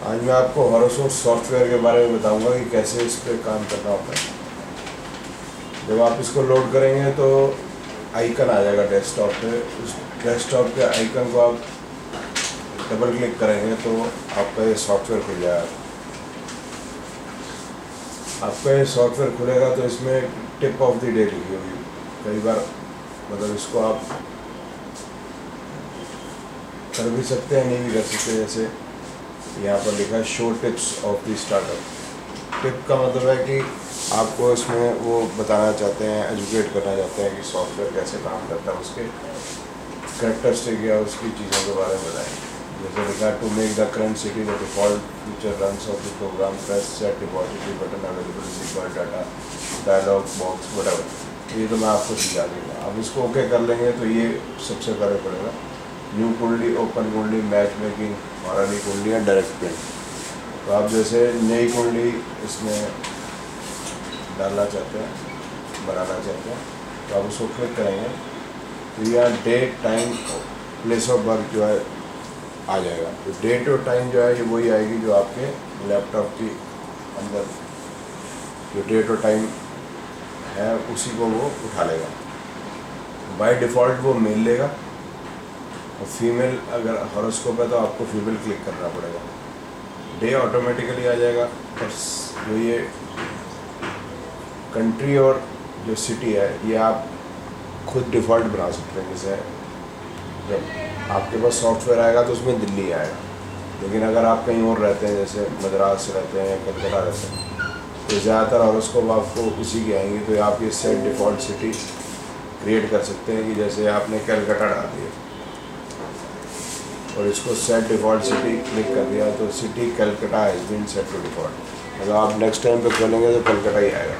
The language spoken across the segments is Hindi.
आज मैं आपको हॉरोस्कोप सॉफ्टवेयर के बारे में बताऊंगा कि कैसे इस पर काम करना होता है। जब आप इसको लोड करेंगे तो आइकन आ जाएगा डेस्कटॉप पे। उस डेस्कटॉप के आइकन को आप डबल क्लिक करेंगे तो आपका ये सॉफ्टवेयर खुल जाएगा। आपका ये सॉफ्टवेयर खुलेगा तो इसमें टिप ऑफ द डे लिखी होगी। कई बार मतलब इसको आप कर भी सकते हैं, नहीं भी कर सकते। जैसे यहाँ पर लिखा है show tips of the startup. Tip का मतलब है कि आपको इसमें वो बताना चाहते हैं, एजुकेट करना चाहते हैं कि सॉफ्टवेयर कैसे काम करता है, उसके करेक्टरिस्टिक या उसकी चीज़ों के बारे में बताएंगे। जैसे लिखा है to make the current city the default feature runs of the program press set depository button available equal data dialog box whatever. ये तो मैं आपको सिखा दूँगा। अब इसको ओके कर लेंगे तो ये सबसे पहले पड़ेगा न्यू कुंडली, ओपन कुंडली, मैच मेकिंग, हमारी कुंडली है डायरेक्ट प्रिंट। तो आप जैसे नई कुंडली इसमें डालना चाहते हैं, बनाना चाहते हैं, तो आप उसको क्लिक करेंगे तो यहाँ date time place of birth जो है आ जाएगा। तो डेट और टाइम जो है ये वही आएगी जो आपके लैपटॉप के अंदर जो डेट और टाइम है उसी को वो उठा लेगा। बाय डिफ़ॉल्ट वो मेल लेगा और फीमेल अगर हॉरोस्कोप है तो आपको फीमेल क्लिक करना पड़ेगा। डे ऑटोमेटिकली आ जाएगा। और जो ये कंट्री और जो सिटी है ये आप खुद डिफ़ॉल्ट बना सकते हैं। जैसे जब आपके पास सॉफ्टवेयर आएगा तो उसमें दिल्ली आएगा, लेकिन अगर आप कहीं और रहते हैं जैसे मद्रास रहते हैं या कलकत्ता रहते हैं तो ज़्यादातर हॉरोस्कोप आपको उसी की आएंगे। तो आप ये सेट डिफ़ॉल्ट सिटी क्रिएट कर सकते हैं कि जैसे आपने कलकत्ता डाल दिया और इसको सेट डिफ़ॉल्ट सिटी क्लिक कर दिया तो city Calcutta has been set to default. अगर आप नेक्स्ट टाइम पे खोलेंगे तो कलकत्ता ही आएगा।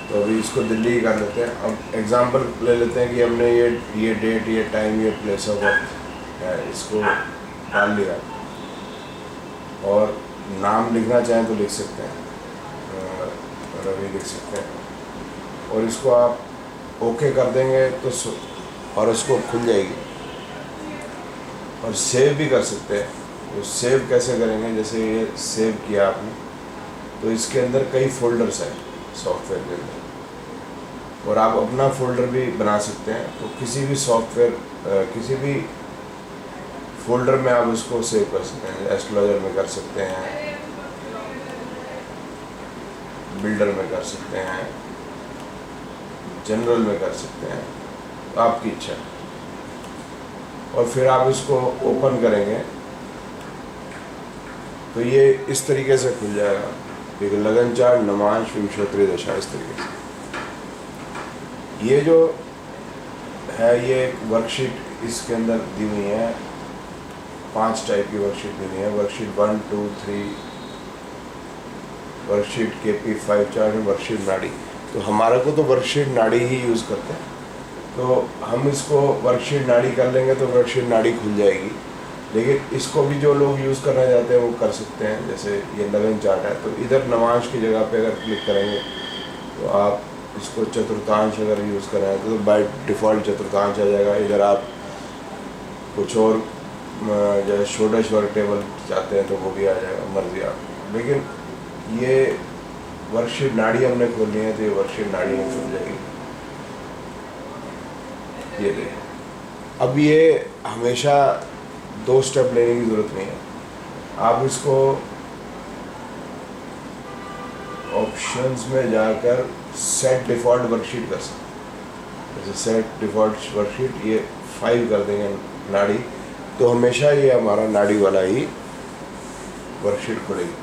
तो अभी इसको दिल्ली ही कर लेते हैं। अब एग्जांपल ले लेते हैं कि हमने ये डेट, ये टाइम, ये प्लेस ऑफ बर्थ है, इसको डाल लिया और नाम लिखना चाहें तो लिख सकते हैं, रवि लिख सकते हैं और इसको आप ओके कर देंगे तो और उसको खुल जाएगी। और सेव भी कर सकते हैं। तो सेव कैसे करेंगे, जैसे ये सेव किया आपने तो इसके अंदर कई फोल्डर्स हैं सॉफ्टवेयर के अंदर और आप अपना फोल्डर भी बना सकते हैं। तो किसी भी सॉफ्टवेयर किसी भी फोल्डर में आप उसको सेव कर सकते हैं। एस्ट्रोलॉजर में कर सकते हैं, बिल्डर में कर सकते हैं, जनरल में कर सकते हैं, तो आपकी इच्छा है। और फिर आप इसको ओपन करेंगे तो ये इस तरीके से खुल जाएगा। एक लगन चार्ट, नमांश, विंशोत्तरी दशा, इस तरीके से। ये जो है ये एक वर्कशीट इसके अंदर दी हुई है। 5 टाइप की वर्कशीट दी हुई है। वर्कशीट 1, 2, 3, वर्कशीट KP 5 चार्ट और वर्कशीट नाड़ी। तो हमारे को तो वर्कशीट नाड़ी ही यूज़ करते हैं, तो हम इसको वर्कशीट नाड़ी कर लेंगे तो वर्कशीट नाड़ी खुल जाएगी। लेकिन इसको भी जो लोग यूज़ करना चाहते हैं वो कर सकते हैं। जैसे ये लगन चार्ट है तो इधर नवांश की जगह पे अगर क्लिक करेंगे तो आप इसको चतुर्थांश अगर यूज़ करें तो बाय डिफ़ॉल्ट चतुर्थांश आ जाएगा। इधर आप कुछ और जैसे षोडश वर्ग टेबल चाहते हैं तो वो भी आ जाएगा, मर्जी आप। लेकिन ये वर्कशीट नाड़ी हमने खोलनी है तो ये वर्कशीट नाड़ी में खुल जाएगी। ये देखिए। अब ये हमेशा 2 स्टेप लेने की ज़रूरत नहीं है। आप इसको ऑप्शंस में जाकर सेट डिफ़ॉल्ट वर्कशीट कर सकते हैं। जैसे सेट डिफ़ॉल्ट वर्कशीट ये 5 कर देंगे नाड़ी, तो हमेशा ये हमारा नाड़ी वाला ही वर्कशीट खुलेगी।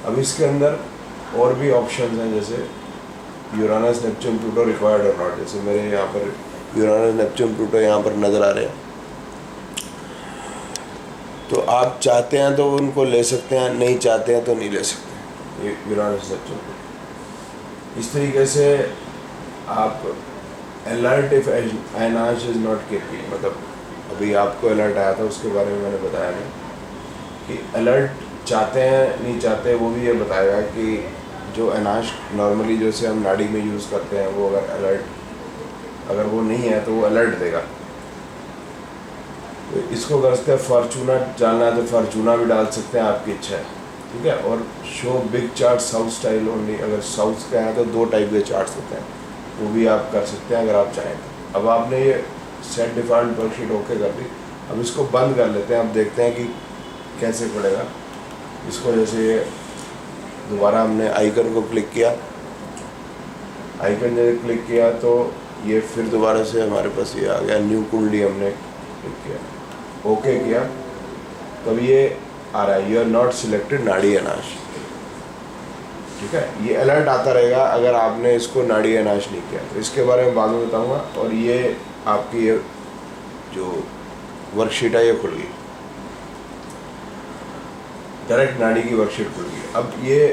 अब इसके अंदर और भी ऑप्शंस हैं जैसे यूरानस, नेपच्यून, प्लूटो रिक्वायर्ड और नॉट। जैसे मेरे यहाँ पर यूरानस, नेपच्यून, प्लूटो यहाँ पर नज़र आ रहे हैं, तो आप चाहते हैं तो उनको ले सकते हैं, नहीं चाहते हैं तो नहीं ले सकते। ये यूरानस, नेपच्यून, प्लूटो। इस तरीके से आप अलर्ट इफ एनाश इज़ नॉट KP, मतलब अभी आपको अलर्ट आया था उसके बारे में मैंने बताया नहीं कि अलर्ट चाहते हैं नहीं चाहते, वो भी ये बताएगा कि जो अनाश नॉर्मली जैसे हम नाड़ी में यूज़ करते हैं वो अगर अलर्ट अगर वो नहीं है तो वो अलर्ट देगा। तो इसको कर सकते हैं। फॉर्चूना डालना है तो फॉर्चूना भी डाल सकते हैं, आपकी इच्छा है, ठीक है। और show big chart south style only, अगर साउथ का है तो 2 टाइप के चार्ट्स होते हैं, वो भी आप कर सकते हैं अगर आप चाहें तो। अब आपने ये सेट डिफ़ॉल्ट वर्कशीट ओके कर दी। अब इसको बंद कर लेते हैं, अब देखते हैं कि कैसे पड़ेगा। इसको जैसे ये दोबारा हमने आइकन को क्लिक किया, आइकन जैसे क्लिक किया तो ये फिर दोबारा से हमारे पास ये आ गया, न्यू कुंडली हमने क्लिक किया, ओके किया, तब ये आ रहा है, यू आर नॉट सिलेक्टेड नाड़ी अनाश, ठीक है। ये अलर्ट आता रहेगा अगर आपने इसको नाड़ी अनाश नहीं किया। तो इसके बारे में बाद में बताऊंगा। और ये आपकी ये जो वर्कशीट है ये खुल गई, डायरेक्ट नाड़ी की वर्कशीट खुल गई। अब ये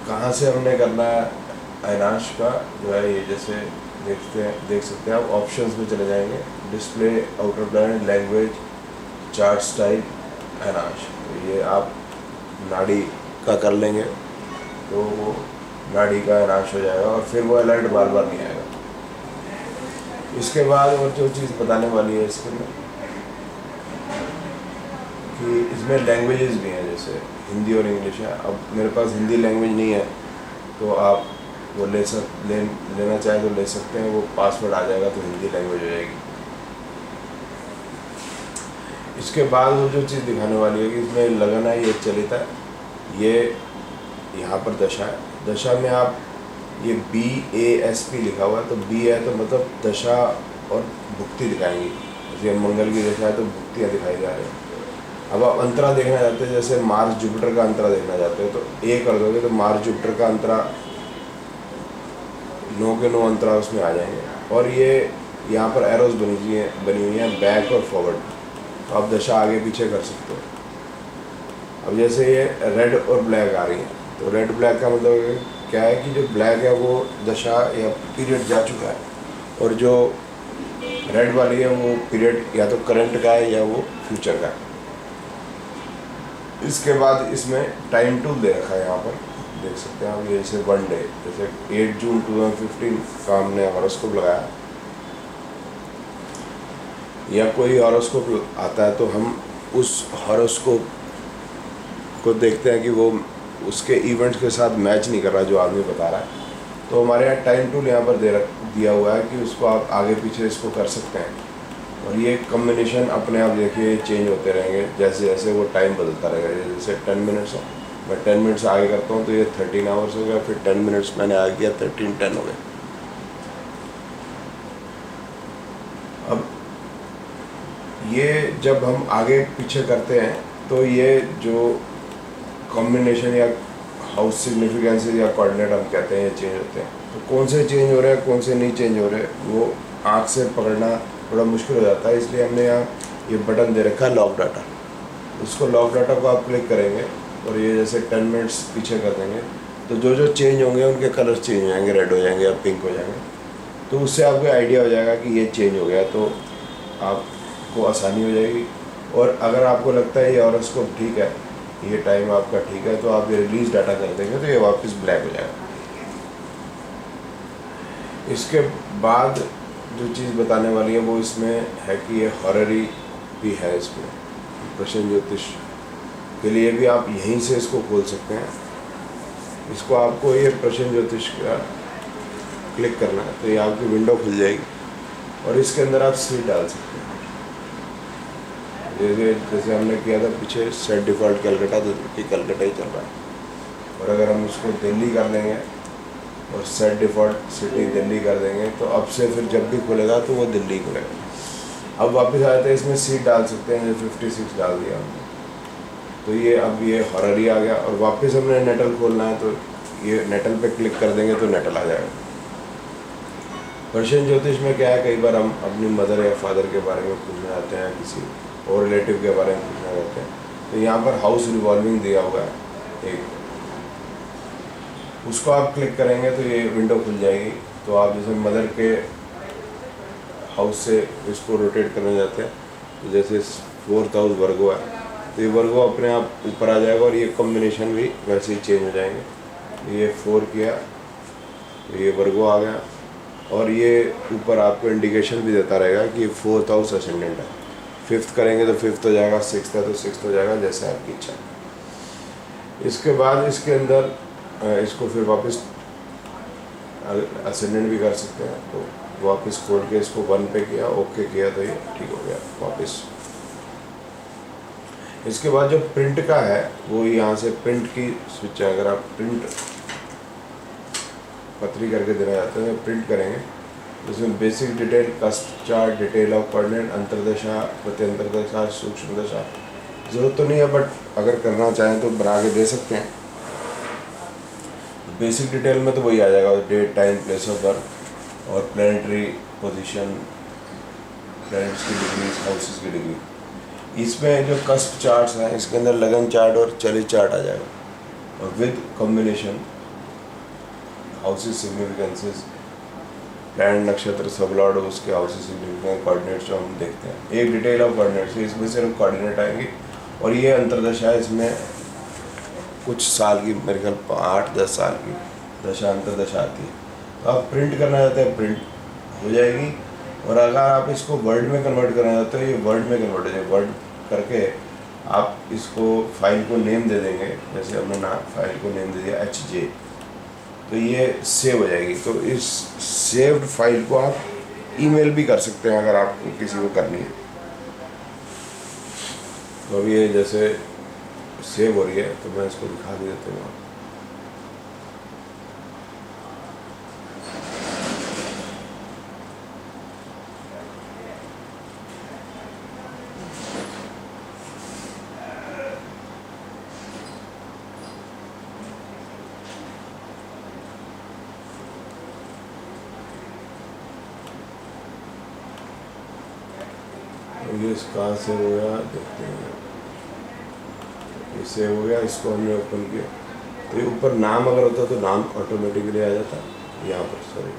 कहाँ से हमने करना है अनाश का जो है, ये जैसे देख सकते हैं आप, ऑप्शंस में चले जाएंगे, display, outer plan, language, chart style, अनाश। तो ये आप नाड़ी का कर लेंगे तो वो नाड़ी का अनाश हो जाएगा और फिर वो अलर्ट बार बार नहीं आएगा। इसके बाद और जो चीज़ बताने वाली है इसके में कि इसमें लैंग्वेजेस भी हैं, जैसे हिंदी और इंग्लिश है। अब मेरे पास हिंदी लैंग्वेज नहीं है तो आप वो लेना चाहें तो ले सकते हैं, वो पासवर्ड आ जाएगा तो हिंदी लैंग्वेज हो जाएगी। इसके बाद वो जो चीज़ दिखाने वाली है कि इसमें लगन है, ये चलित है, ये यहाँ पर दशा है। दशा में आप ये BASP लिखा हुआ है, तो B है तो मतलब दशा और भुक्ति दिखाएंगी। जैसे मंगल की दशा है तो भुक्तियाँ दिखाई जा रही हैं। अब आप अंतरा देखना चाहते हैं, जैसे मार्स जुपिटर का अंतरा देखना चाहते हो तो A कर दोगे तो मार्स जुपिटर का अंतरा 9 के 9 अंतरा उसमें आ जाएंगे। और ये यहाँ पर एरोज बनी हुई हैं बैक और फॉरवर्ड, तो आप दशा आगे पीछे कर सकते हो। अब जैसे ये रेड और ब्लैक आ रही है, तो रेड ब्लैक का मतलब क्या है कि जो ब्लैक है वो दशा या पीरियड जा चुका है, और जो रेड वाली है वो पीरियड या तो करंट का है या वो फ्यूचर का है। इसके बाद इसमें टाइम टूल दे रखा है, यहाँ पर देख सकते हैं आप, ये जैसे 1 डे, जैसे 8 जून 2015 का हमने हॉरोस्कोप लगाया या कोई हॉरोस्कोप आता है तो हम उस हॉरोस्कोप को देखते हैं कि वो उसके इवेंट्स के साथ मैच नहीं कर रहा जो आदमी बता रहा है। तो हमारे यहाँ टाइम टूल यहाँ पर दिया हुआ है कि उसको आप आगे पीछे इसको कर सकते हैं, और ये कम्बिनेशन अपने आप देखिए चेंज होते रहेंगे जैसे जैसे वो टाइम बदलता रहेगा। जैसे 10 मिनट्स है, मैं 10 मिनट्स आगे करता हूँ तो ये 13 आवर्स हो गया, फिर 10 मिनट्स मैंने आगे किया 13:10 हो गए। अब ये जब हम आगे पीछे करते हैं तो ये जो कॉम्बिनेशन या हाउस सिग्निफिकेंसेस या कोऑर्डिनेट हम कहते हैं, ये चेंज होते हैं। तो कौन से चेंज हो रहे हैं कौन से नहीं चेंज हो रहे वो आँख से पकड़ना थोड़ा मुश्किल हो जाता है, इसलिए हमने यहाँ ये बटन दे रखा है लॉक डाटा। उसको लॉक डाटा को आप क्लिक करेंगे और ये जैसे 10 मिनट्स पीछे कर देंगे तो जो जो चेंज होंगे उनके कलर चेंज हो जाएंगे, रेड हो जाएंगे या पिंक हो जाएंगे। तो उससे आपको आइडिया हो जाएगा कि ये चेंज हो गया, तो आपको आसानी हो जाएगी। और अगर आपको लगता है ये हॉरोस्कोप ठीक है, ये टाइम आपका ठीक है, तो आप ये रिलीज डाटा कर देंगे तो ये वापस ब्लैक हो जाएगा। इसके बाद जो चीज़ बताने वाली है वो इसमें है कि ये हॉररी भी है। इसमें प्रश्न ज्योतिष के लिए भी आप यहीं से इसको खोल सकते हैं। इसको आपको ये प्रश्न ज्योतिष का क्लिक करना है तो ये आपकी विंडो खुल जाएगी और इसके अंदर आप सीट डाल सकते हैं। जैसे हमने किया था पीछे सेट डिफ़ॉल्ट कलकत्ता, तो कलकत्ता ही चल रहा है। और अगर हम इसको दिल्ली कर देंगे और सेट डिफ़ॉल्ट सिटी दिल्ली कर देंगे तो अब से फिर जब भी खुलेगा तो वो दिल्ली खुलेगा। अब वापस आ जाते हैं, इसमें सीट डाल सकते हैं, 56 डाल दिया हमने तो ये अब ये हॉररी आ गया। और वापस हमने नेटल खोलना है तो ये नेटल पे क्लिक कर देंगे तो नेटल आ जाएगा। पर्शियन ज्योतिष में क्या है, कई बार हम अपनी मदर या फादर के बारे में पूछना चाहते हैं, किसी और रिलेटिव के बारे में पूछना चाहते हैं, तो यहाँ पर हाउस रिवॉल्विंग दिया हुआ है एक, उसको आप क्लिक करेंगे तो ये विंडो खुल जाएगी। तो आप जैसे मदर के हाउस से इसको रोटेट करना चाहते हैं तो जैसे 4th हाउस वर्गो है तो ये वर्गो अपने आप ऊपर आ जाएगा और ये कॉम्बिनेशन भी वैसे ही चेंज हो जाएंगे। ये 4 किया तो ये वर्गो आ गया और ये ऊपर आपको इंडिकेशन भी देता रहेगा कि 4th हाउस असेंडेंट है। 5th करेंगे तो 5th हो जाएगा, 6th है तो 6th हो जाएगा, जैसे आपकी इच्छा। इसके बाद इसके अंदर इसको फिर वापस असेंडेंट भी कर सकते हैं। तो वापस खोल के इसको 1 पे किया, ओके किया तो ये ठीक हो गया वापस। इसके बाद जो प्रिंट का है वो यहाँ से प्रिंट की स्विच है। अगर आप प्रिंट पतली करके देना चाहते हैं तो प्रिंट करेंगे। इसमें बेसिक डिटेल, कस्ट चार्ट, डिटेल ऑफ कोऑर्डिनेट, अंतरदशा, प्रत्यंतरदशा, सूक्ष्म दशा। ज़रूरत तो नहीं है बट अगर करना चाहें तो बना के दे सकते हैं। बेसिक डिटेल में तो वही आ जाएगा, date, time, place of birth और प्लानिटरी पोजीशन, प्लैनेट्स की डिग्री, हाउसेस की डिग्री। इसमें जो कस्प चार्ट्स हैं इसके अंदर लगन चार्ट और चली चार्ट आ जाएगा, और with combination houses significances, planet, नक्षत्र, सबलॉर्ड, उसके हाउसेस सिग्निफिकेंस, कोऑर्डिनेट्स जो हम देखते हैं। एक डिटेल ऑफ कोऑर्डिनेट्स, इसमें सिर्फ कोऑर्डिनेट आएंगे। और ये अंतरदशा है, इसमें कुछ साल की, मेरे ख्याल 8-10 साल की दशा अंतरदशा आती है। तो आप प्रिंट करना चाहते हैं, प्रिंट हो जाएगी। और अगर आप इसको वर्ड में कन्वर्ट करना चाहते हो, ये वर्ड में कन्वर्ट हो जाएगा। वर्ड करके आप इसको फाइल को नेम दे देंगे, जैसे हमने फाइल को नेम दे दिया HJ, तो ये सेव हो जाएगी। तो इस सेव्ड फाइल को आप ईमेल भी कर सकते हैं अगर आपको किसी को करनी है। तो अभी ये जैसे सेव हो रही है तो मैं इसको दिखा भी देता हूँ। ये कहाँ से हो गया देखते हैं। ये सेव हो गया, इसको हमने ओपन किया तो ये ऊपर नाम अगर होता तो नाम ऑटोमेटिकली आ जाता यहाँ पर, सॉरी।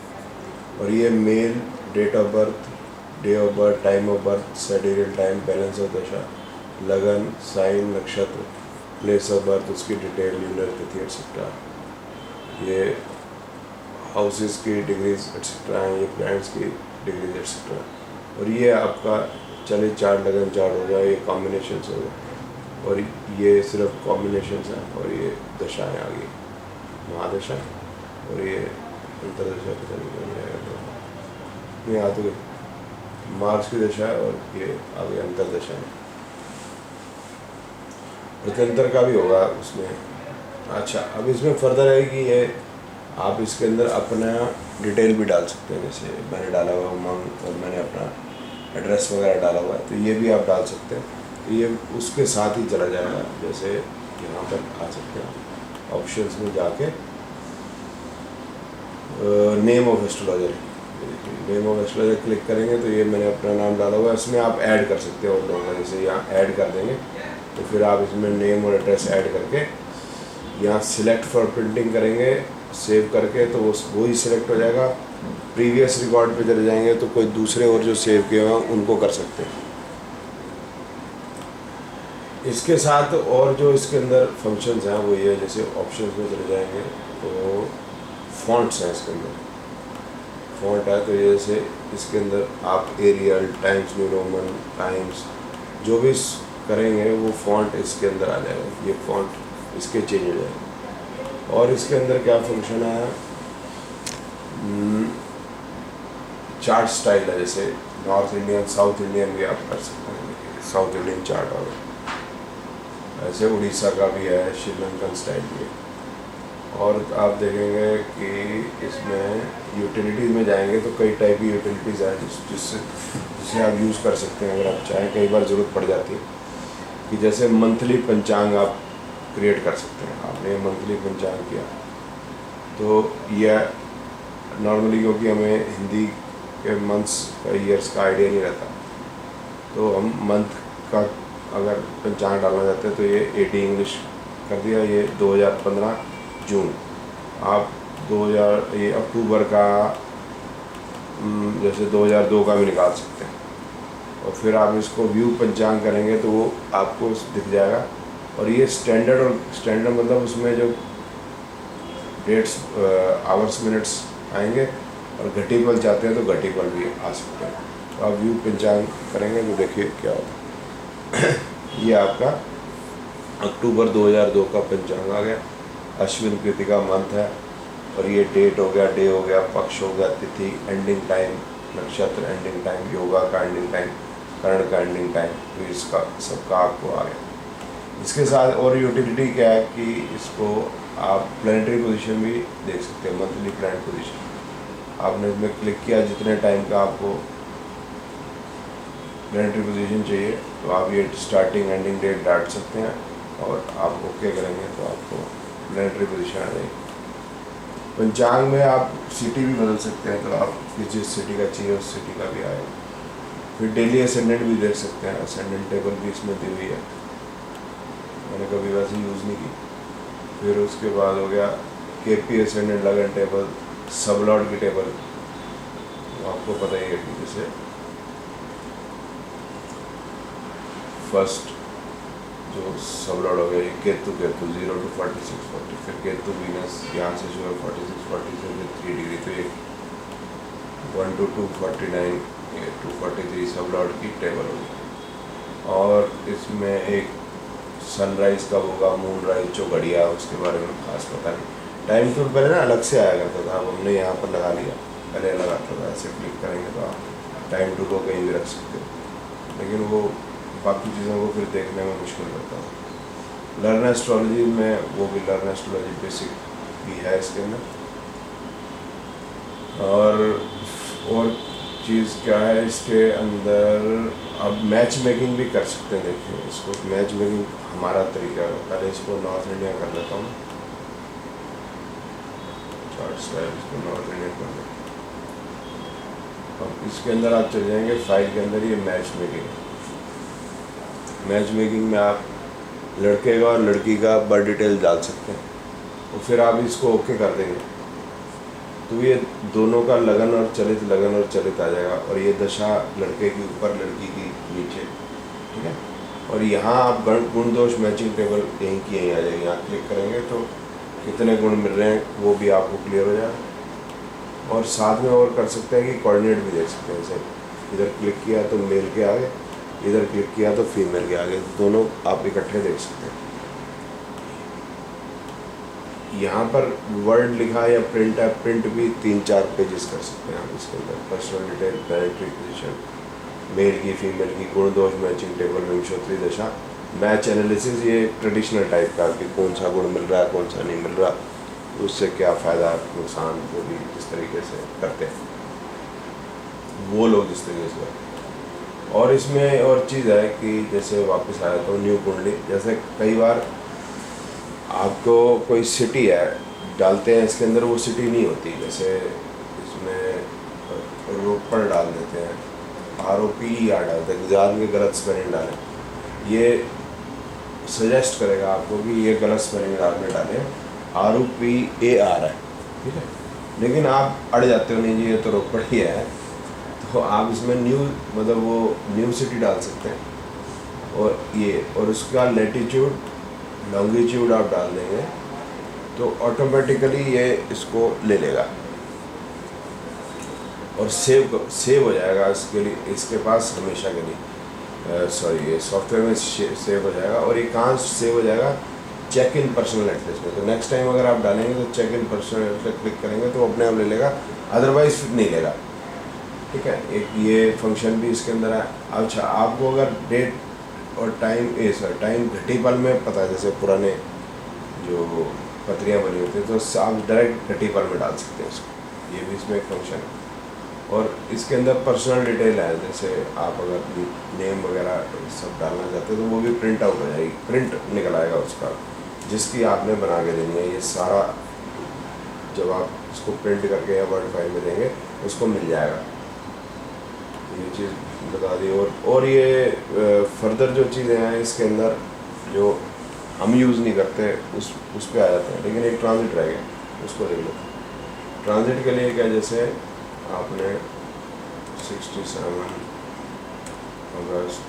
और ये male, date of birth, day of birth, time of birth, sidereal time, balance of dasha, lagan, sign, nakshatra, place of birth, उसकी डिटेल, ल्यूनर तिथि एटसेट्रा, ये हाउसेस की डिग्रीज एटसेट्रा, ये प्लैनेट्स की डिग्रीज एटसेट्रा। और ये आपका चले चार्ट, लगन चार्ट हो गया, ये कॉम्बिनेशंस हो गए। और ये सिर्फ कॉम्बिनेशंस हैं। और ये दशाएँ आ गई, महादशा, और ये अंतरदशा पता नहीं क्या जाएगा, तो ये आ तो गई मार्च की दशा है। और ये आ गई अंतरदशा में। प्रत्यंतर का भी होगा उसमें। अच्छा, अब इसमें फर्दर है कि ये आप इसके अंदर अपना डिटेल भी डाल सकते हैं। जैसे मैंने डाला हुआ उमंग, और मैंने अपना एड्रेस वगैरह डाला हुआ है, तो ये भी आप डाल सकते हैं। तो ये उसके साथ ही चला जाएगा। जैसे यहाँ पर आ सकते हैं ऑप्शंस में जाके, name of astrologer, name of astrologer click करेंगे तो ये मैंने अपना नाम डाला हुआ है। इसमें आप ऐड कर सकते हो और लोगों का, जैसे यहाँ ऐड कर देंगे तो फिर आप इसमें नेम और एड्रेस ऐड करके यहाँ सिलेक्ट फॉर प्रिंटिंग करेंगे, सेव करके, तो वो ही सिलेक्ट हो जाएगा। प्रीवियस रिकॉर्ड पे चले जाएंगे तो कोई दूसरे और जो सेव किए हुए हैं उनको कर सकते हैं। इसके साथ और जो इसके अंदर फंक्शंस हैं वो ये, जैसे ऑप्शंस में चले जाएंगे तो फॉन्ट्स हैं इसके अंदर। फॉन्ट है तो ये जैसे इसके अंदर आप Arial, Times New Roman, Times जो भी करेंगे वो फॉन्ट इसके अंदर आ जाएगा। ये फॉन्ट इसके चेंज हो जाएगा। और इसके अंदर क्या फंक्शन है, चार्ट स्टाइल है। जैसे नॉर्थ इंडियन, साउथ इंडियन भी आप कर सकते हैं, साउथ इंडियन चार्ट। और ऐसे उड़ीसा का भी है, श्रीलंकन स्टाइल भी है। और आप देखेंगे कि इसमें यूटिलिटीज़ में जाएंगे तो कई टाइप की यूटिलिटीज़ हैं जिसे आप यूज़ कर सकते हैं अगर आप चाहें। कई बार ज़रूरत पड़ जाती है कि जैसे मंथली पंचांग आप क्रिएट कर सकते हैं। आपने मंथली पंचांग किया तो यह नॉर्मली, क्योंकि हमें हिंदी के मंथ्स का, ईयर्स का आइडिया नहीं रहता, तो हम मंथ का अगर पंचांग डालना चाहते हैं तो ये 80 इंग्लिश कर दिया, ये 2015 जून। आप 2000 ये अक्टूबर का जैसे 2002 का भी निकाल सकते हैं। और फिर आप इसको व्यू पंचांग करेंगे तो वो आपको दिख जाएगा। और ये स्टैंडर्ड, और स्टैंडर्ड मतलब उसमें जो डेट्स, आवर्स, मिनट्स आएंगे। और घटी पल चाहते हैं तो घटी पल भी आ सकते हैं। तो आप व्यू पंचांग करेंगे तो देखिए क्या होता है। ये आपका अक्टूबर 2002 का पंचांग आ गया। अश्विन कृतिका मंथ है, और ये डेट हो गया, डे हो गया, पक्ष हो गया, तिथि, एंडिंग टाइम, नक्षत्र एंडिंग टाइम, योगा का एंडिंग टाइम, कर्ण का एंडिंग टाइम, तो इसका सबका आपको आ गया। इसके साथ और यूटिलिटी क्या है कि इसको आप प्लानिटरी पोजीशन भी देख सकते हैं, मंथली प्लान पोजीशन। आपने इसमें क्लिक किया, जितने टाइम का आपको प्लानिटरी पोजीशन चाहिए तो आप ये स्टार्टिंग एंडिंग डेट डाल सकते हैं, और आप ओके करेंगे तो आपको प्लानिटरी पोजीशन आ जाएगी। पंचांग में आप सिटी भी बदल सकते हैं, तो आप जिस सिटी का चाहिए उस सिटी का भी आएगा। फिर डेली असेंडेंट भी देख सकते हैं, असेंडेंट टेबल भी इसमें दी हुई है, मैंने कभी वैसे यूज़ नहीं की। फिर उसके बाद हो गया KP असेंडेंट लगन टेबल, सबलॉट की टेबल, तो आपको पता ही है कि जैसे फर्स्ट जो सबलॉट हो गया ये केतु 0 to 46 40, फिर केतु वीनस यहाँ से जो है 46 40 से फिर 3 डिग्री, तो ये 1 to 249 ये 243 सबलॉट की टेबल होगी। और इसमें एक सनराइज़ कब होगा, मून राइज जो घड़िया उसके बारे में खास पता नहीं। टाइम तो पहले ना अलग से आया करता था, अब हमने यहाँ पर लगा लिया, पहले लगाता था। ऐसे क्लिक करेंगे तो आप टाइम टू को कहीं भी रख सकते हो, लेकिन वो बाकी चीज़ों को फिर देखने में मुश्किल लगता है। लर्न एस्ट्रोलॉजी में वो भी लर्न एस्ट्रोलॉजी बेसिक भी है इसके अंदर। और चीज़ क्या है इसके अंदर, अब मैच मेकिंग भी कर सकते हैं। देखिए इसको मैच मेकिंग हमारा तरीका है। पहले इसको नॉर्थ इंडिया कर लेता हूँ, चार्ट स्टाइल इसको नॉर्थ इंडिया कर लेता हूँ। अब इसके अंदर आप चले जाएंगे फाइल के अंदर, ये मैच मेकिंग है। मैच मेकिंग में आप लड़के का और लड़की का बर्थ डिटेल डाल सकते हैं, और फिर आप इसको ओके कर देंगे तो ये दोनों का लगन और चलित आ जाएगा, और ये दशा लड़के के ऊपर लड़की की नीचे, ठीक है। और यहाँ आप गुण दोष मैचिंग टेबल यहीं की यहीं आ जाएगी। यहाँ क्लिक करेंगे तो कितने गुण मिल रहे हैं वो भी आपको क्लियर हो जाएगा। और साथ में और कर सकते हैं कि कोऑर्डिनेट भी देख सकते हैं। जैसे इधर क्लिक किया तो मेल के आगे, इधर क्लिक किया तो फीमेल के आगे, दोनों आप इकट्ठे देख सकते हैं। यहाँ पर वर्ड लिखा या प्रिंट है, प्रिंट भी 3-4 पेजेस कर सकते हैं आप इसके अंदर। Personal detail, planetary position, male की फीमेल की, गुण दोष मैचिंग टेबल, विंशोत्तरी दशा, मैच एनालिसिस, ये ट्रेडिशनल टाइप का कि कौन सा गुण मिल रहा है कौन सा नहीं मिल रहा, उससे क्या फ़ायदा नुकसान, वो भी इस तरीके से करते हैं वो लोग इस तरीके से करते हैं। और इसमें और चीज़ है कि जैसे वापस आया तो न्यू कुंडली, जैसे कई बार आपको कोई सिटी है डालते हैं इसके अंदर, वो सिटी नहीं होती। जैसे इसमें रोपड़ डाल देते हैं, ROPER डालते हैं, जान के गलत स्पेलिंग डालें, ये सजेस्ट करेगा आपको कि ये गलत स्पेलिंग आपने डाले, ROPAR है, ठीक है। लेकिन आप अड़ जाते हो, नहीं जी ये तो रोपड़ ही है, तो आप इसमें न्यू मतलब वो न्यू सिटी डाल सकते हैं। और उसका लेटीट्यूड लॉन्गिट्यूड आप डाल देंगे तो ऑटोमेटिकली ये इसको ले लेगा और सेव हो जाएगा इसके लिए, इसके पास हमेशा के लिए। सॉरी, ये सॉफ्टवेयर में सेव हो जाएगा। और ये कहाँ सेव हो जाएगा, चेक इन पर्सनल एड्रेस में। तो नेक्स्ट टाइम अगर आप डालेंगे तो check in personal address click करेंगे तो अपने आप ले लेगा, अदरवाइज नहीं लेगा, ठीक है। एक ये फंक्शन भी इसके अंदर है। अच्छा, आपको अगर डेट और टाइम टाइम घटीपल में पता है, जैसे पुराने जो पत्रियाँ बनी होती हैं तो आप डायरेक्ट घटीपल में डाल सकते हैं इसको, ये भी इसमें एक फंक्शन है। और इसके अंदर पर्सनल डिटेल है, जैसे आप अगर नेम वगैरह सब डालना चाहते हैं तो वो भी प्रिंट आउट हो जाएगी, प्रिंट निकल आएगा उसका, जिसकी आपने बना के देनी है। ये सारा जब आप इसको प्रिंट करके या वर्ड फाइल में देंगे उसको मिल जाएगा। ये चीज़ बता दी। और ये फर्दर जो चीज़ें हैं इसके अंदर जो हम यूज़ नहीं करते उस पे आ जाते हैं, लेकिन एक ट्रांजिट रह गया, उसको देख लो। ट्रांजिट के लिए क्या, जैसे आपने 67 अगस्त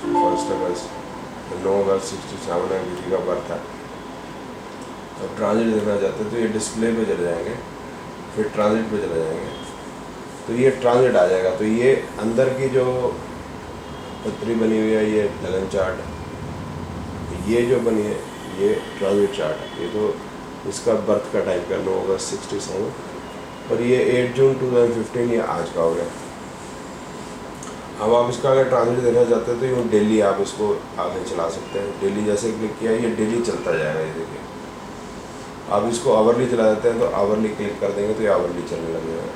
1 अगस्त 9 अगस्त 67 है किसी का बर्थ है, अब ट्रांजिट देखना चाहते हैं तो ये डिस्प्ले पे चले जाएंगे, फिर ट्रांजिट पे चले जाएंगे तो ये ट्रांजिट आ जाएगा। तो ये अंदर की जो पत्री बनी हुई है ये लगन चार्ट, ये जो बनी है ये ट्रांजिट चार्ट है। ये तो इसका बर्थ का टाइम का 9 अगस्त 67 और ये 8 जून 2015 ये आज का हो गया। अब आप इसका अगर ट्रांजिट देखना चाहते हैं तो यूँ डेली आप इसको आगे चला सकते हैं। डेली जैसे क्लिक किया ये डेली चलता जाएगा। ये देखिए आप इसको आवरली चला देते हैं तो आवरली क्लिक कर देंगे तो ये आवरली चलने लगेगा।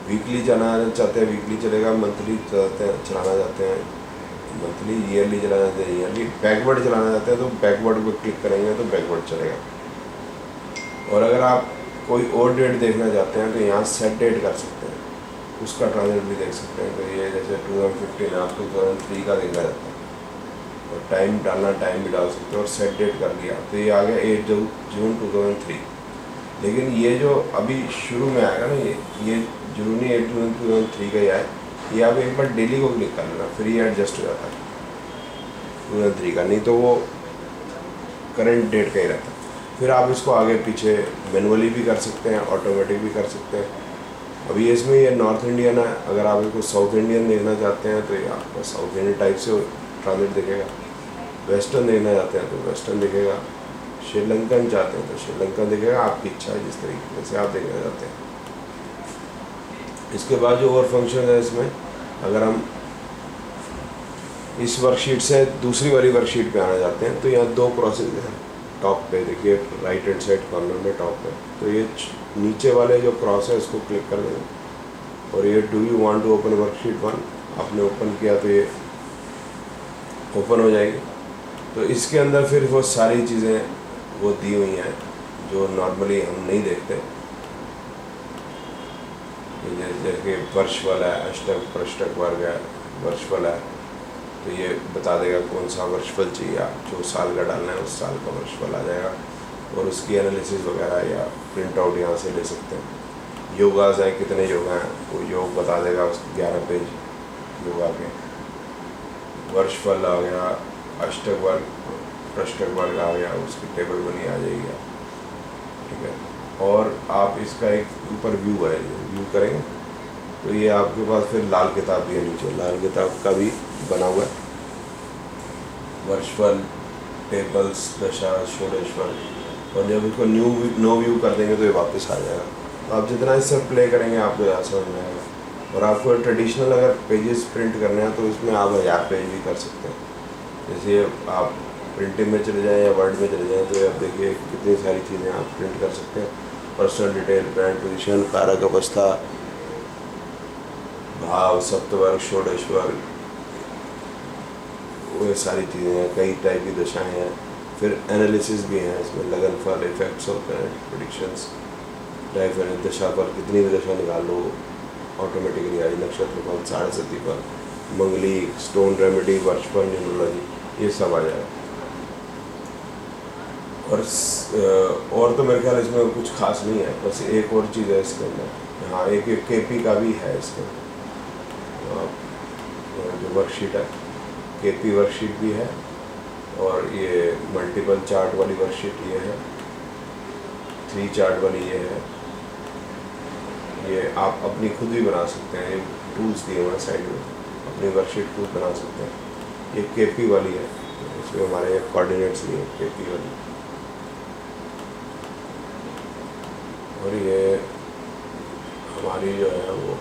वीकली चलाना चाहते हैं वीकली चलेगा, मंथली चलाना चाहते हैं मंथली, ईयरली चलाना चाहते हैं ईयरली, बैकवर्ड चलाना चाहते हैं तो बैकवर्ड पर क्लिक करेंगे तो बैकवर्ड चलेगा। और अगर आप कोई और डेट देखना चाहते हैं तो यहाँ सेट डेट कर सकते हैं, उसका ट्रांजिट भी देख सकते हैं। तो ये जैसे 2015 आप 2003 का देखना चाहते हैं और टाइम डालना टाइम भी डाल सकते हैं और सेट डेट कर लिया तो ये आ गया 8 जून 2003। लेकिन ये जो अभी शुरू में आएगा ना ये जरूरी 8 जून 2003 का ही आए, ये आप एक बार डेली को क्लिक कर लेना फिर ये एडजस्ट हो जाता है 2003 का, नहीं तो वो करंट डेट का ही रहता है। फिर आप इसको आगे पीछे मैनुअली भी कर सकते हैं, ऑटोमेटिक भी कर सकते हैं। अभी इसमें ये नॉर्थ इंडियन है, अगर आप इसको साउथ इंडियन देखना चाहते हैं तो ये आपका साउथ इंडियन टाइप से ट्रांजिट दिखेगा। वेस्टर्न देखना चाहते हैं तो वेस्टर्न दिखेगा, श्रीलंकन चाहते हैं तो श्रीलंकन दिखेगा। आपकी इच्छा है जिस तरीके से आप देखना चाहते हैं। इसके बाद जो और फंक्शन है इसमें, अगर हम इस वर्कशीट से दूसरी वाली वर्कशीट पे आना चाहते हैं तो यहाँ 2 प्रोसेस हैं। टॉप पे देखिए राइट हैंड साइड कॉर्नर में टॉप पे, तो ये नीचे वाले जो क्रॉस है इसको क्लिक कर देंगे और ये do you want to open worksheet 1 आपने ओपन किया तो ये ओपन हो जाएगी। तो इसके अंदर फिर वो सारी चीज़ें वो दी हुई हैं जो नॉर्मली हम नहीं देखते। जैसे वर्ष वाला है, अष्टक पृष्ठक वर्ग है, वर्ष वाला है तो ये बता देगा कौन सा वर्षफल चाहिए। आप जो साल का डालना है उस साल का वर्षफल आ जाएगा और उसकी एनालिसिस वगैरह या प्रिंट आउट यहाँ से ले सकते हैं। योगास हैं, कितने योगा हैं वो योग बता देगा, उसके 11 पेज योगा के। वर्षफल आ गया, अष्टक वर्ग पृष्ठक वर्ग आ गया, उसकी टेबल बनी आ जाएगी। ठीक है, और आप इसका एक ऊपर व्यू है, व्यू करेंगे तो ये आपके पास फिर लाल किताब भी है नीचे, लाल किताब का भी बना हुआ है। वर्षफल, टेबल्स, दशा, षोडशफल, और जब इसको नो व्यू कर देंगे तो ये वापस आ जाएगा। तो आप जितना इससे प्ले करेंगे आपको ज़्यादा समझ में आएगा। और आपको ट्रेडिशनल अगर पेजेस प्रिंट करने हैं तो इसमें आप 1000 पेज भी कर सकते हैं। जैसे आप प्रिंटिंग में चले जाएँ या वर्ड में चले जाएँ तो आप देखिए कितनी सारी चीज़ें आप प्रिंट कर सकते हैं। पर्सनल डिटेल, ब्रांड पोजीशन, कारक अवस्था, भाव, सप्तवर्ग, षोडश वर्ग, वो सारी चीज़ें हैं। कई टाइप की दशाएं हैं। फिर एनालिसिस भी हैं इसमें, लगन फल, इफेक्ट्स ऑफ प्रेडिक्शंस, टाइप दशा पर कितनी भी दशा निकाल लो ऑटोमेटिकली आई, नक्षत्र फल, 7.5 पर, मंगली, स्टोन रेमेडी, वर्षफल, न्यूमरोलॉजी, ये सब आ जाएगा। और तो मेरे ख्याल इसमें कुछ खास नहीं है, बस एक और चीज़ है इसके अंदर। हाँ, एक केपी का भी है इसके अंदर, जो वर्कशीट है केपी वर्कशीट भी है और ये मल्टीपल चार्ट वाली वर्कशीट ये है, 3 चार्ट वाली ये है। ये आप अपनी खुद भी बना सकते हैं, ये टूल्स दिए हुए हैं साइड में, अपनी वर्कशीट खुद बना सकते हैं। ये केपी वाली है, इसमें हमारे कोऑर्डिनेट्स भी हैं केपी वाली। और ये हमारी जो है वो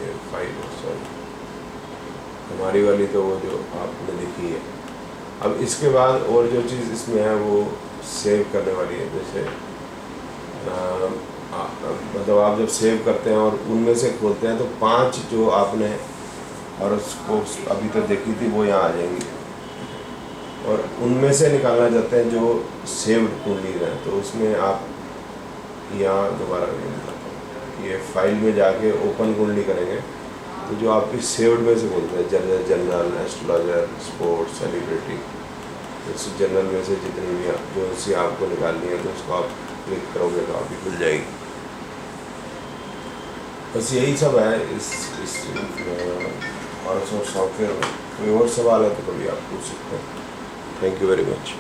ये फाइल, सॉरी हमारी वाली तो वो जो आपने देखी है। अब इसके बाद और जो चीज़ इसमें है वो सेव करने वाली है। जैसे मतलब आप जब सेव करते हैं और उनमें से खोलते हैं तो 5 जो आपने और उसको अभी तक देखी थी वो यहाँ आ जाएंगी, और उनमें से निकालना चाहते हैं जो सेव्ड कुंडली है तो उसमें आप यहाँ दोबारा ये फाइल में जाके ओपन कुंडली करेंगे तो जो आपकी सेव्ड में से बोलते हैं जनरल, एस्ट्रोलॉजर, स्पोर्ट्स, सेलिब्रिटी, इस जनरल में से जितनी भी जो सी आपको निकालनी है तो उसको आप क्लिक करोगे तो आपकी खुल जाएगी। बस यही सब है इस और सॉफ्टवेयर में। कोई और सवाल है तो कभी आप पूछ सकते हैं। Thank you very much.